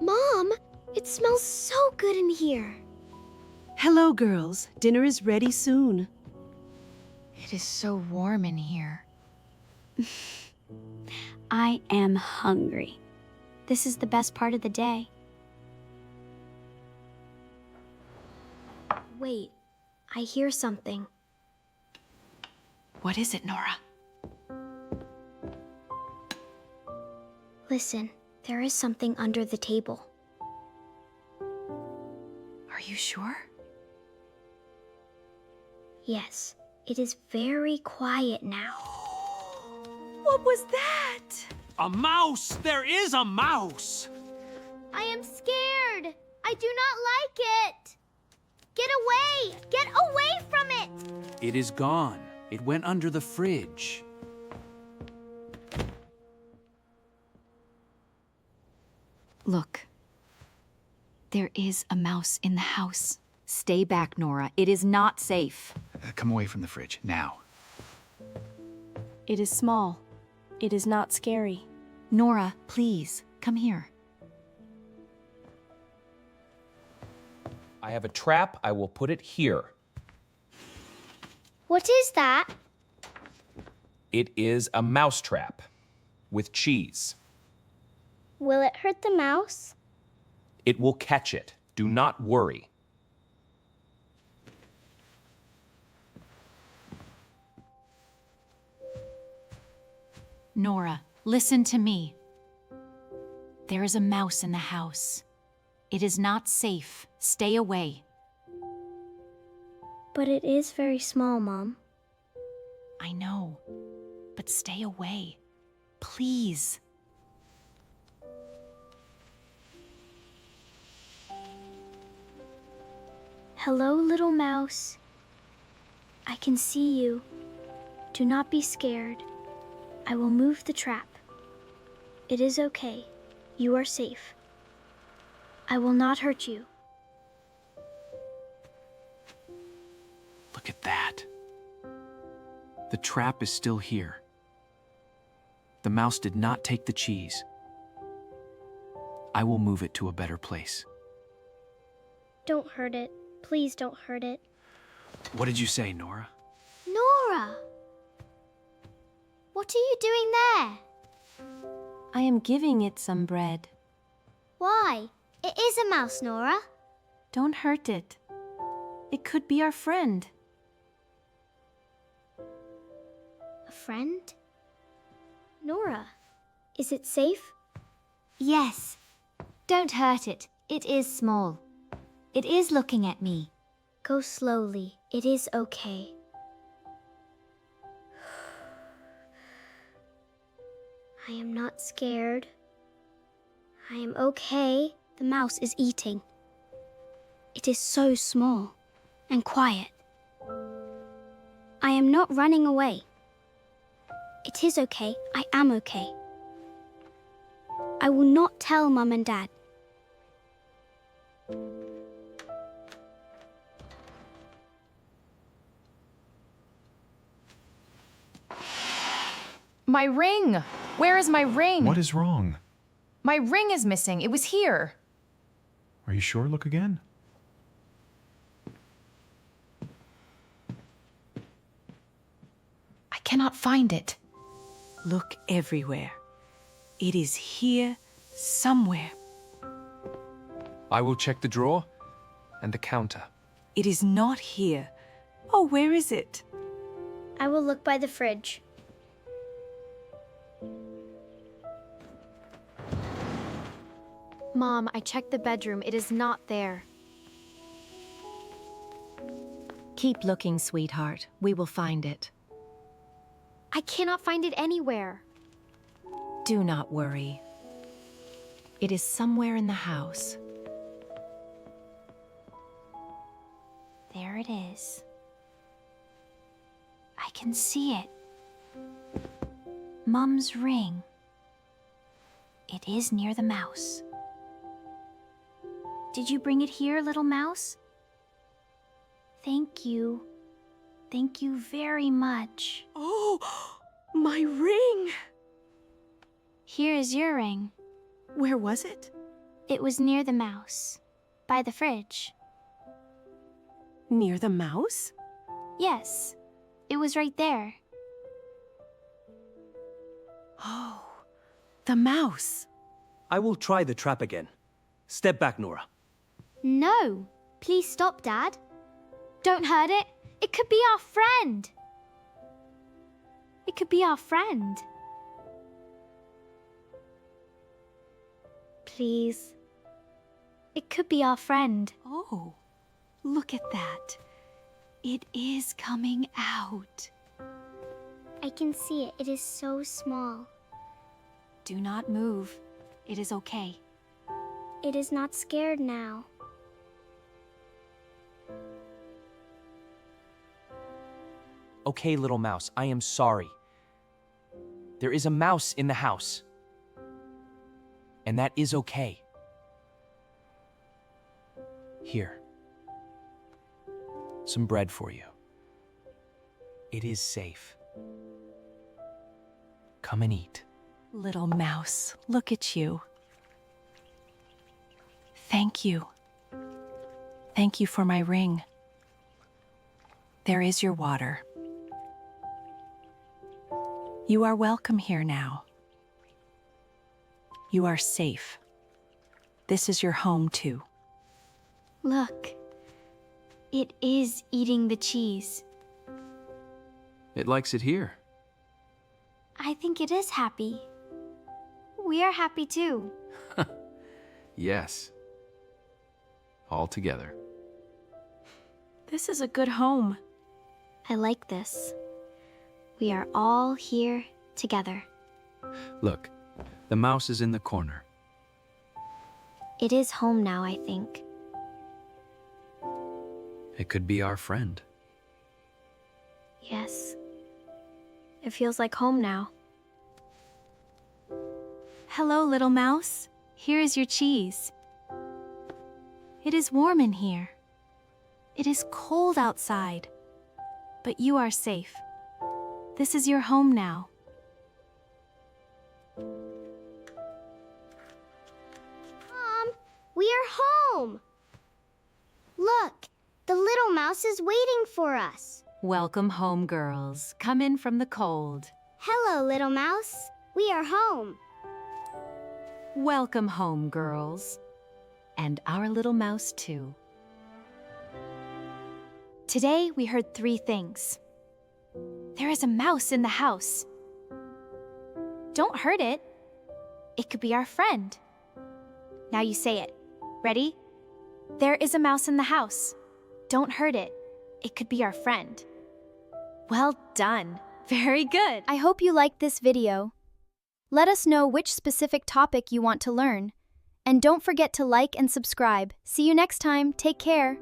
Mom, it smells so good in here. Hello, girls. Dinner is ready soon. It is so warm in here. I am hungry. This is the best part of the day. Wait, I hear something. What is it, Nora? Listen, there is something under the table. Are you sure? Yes, it is very quiet now. What was that? A mouse! There is a mouse! I am scared. I do not like it. Get away! Get away from it! It is gone. It went under the fridge. Look. There is a mouse in the house. Stay back, Nora. It is not safe. Come away from the fridge, now. It is small. It is not scary. Nora, please, come here. I have a trap. I will put it here. What is that? It is a mouse trap with cheese. Will it hurt the mouse? It will catch it. Do not worry. Nora, listen to me. There is a mouse in the house. It is not safe. Stay away. But it is very small, Mom. I know, but stay away. Please. Hello, little mouse. I can see you. Do not be scared. I will move the trap. It is okay. You are safe. I will not hurt you. Look at that. The trap is still here. The mouse did not take the cheese. I will move it to a better place. Don't hurt it. Please don't hurt it. What did you say, Nora? Nora! What are you doing there? I am giving it some bread. Why? It is a mouse, Nora. Don't hurt it. It could be our friend. A friend? Nora, is it safe? Yes. Don't hurt it. It is small. It is looking at me. Go slowly. It is okay. I am not scared. I am okay. The mouse is eating. It is so small and quiet. I am not running away. It is okay. I am okay. I will not tell Mum and Dad. My ring! Where is my ring? What is wrong? My ring is missing. It was here. Are you sure? Look again. I cannot find it. Look everywhere. It is here somewhere. I will check the drawer and the counter. It is not here. Oh, where is it? I will look by the fridge. Mom, I checked the bedroom. It is not there. Keep looking, sweetheart. We will find it. I cannot find it anywhere. Do not worry. It is somewhere in the house. There it is. I can see it. Mum's ring. It is near the mouse. Did you bring it here, little mouse? Thank you. Thank you very much. Oh, my ring! Here is your ring. Where was it? It was near the mouse, by the fridge. Near the mouse? Yes, it was right there. Oh, the mouse. I will try the trap again. Step back, Nora. No, please stop, Dad. Don't hurt it. It could be our friend. It could be our friend. Please. It could be our friend. Oh, look at that. It is coming out. I can see it. It is so small. Do not move. It is okay. It is not scared now. Okay, little mouse, I am sorry. There is a mouse in the house. And that is okay. Here. Some bread for you. It is safe. Come and eat. Little mouse, look at you. Thank you. Thank you for my ring. There is your water. You are welcome here now. You are safe. This is your home, too. Look. It is eating the cheese. It likes it here. I think it is happy. We are happy too. Yes. All together. This is a good home. I like this. We are all here together. Look, the mouse is in the corner. It is home now, I think. It could be our friend. Yes. It feels like home now. Hello, little mouse. Here is your cheese. It is warm in here. It is cold outside. But you are safe. This is your home now. Mom, we are home! Look, the little mouse is waiting for us. Welcome home, girls. Come in from the cold. Hello, little mouse. We are home. Welcome home, girls. And our little mouse, too. Today, we heard 3 things. There is a mouse in the house. Don't hurt it. It could be our friend. Now you say it. Ready? There is a mouse in the house. Don't hurt it. It could be our friend. Well done. Very good. I hope you liked this video. Let us know which specific topic you want to learn. And don't forget to like and subscribe. See you next time. Take care.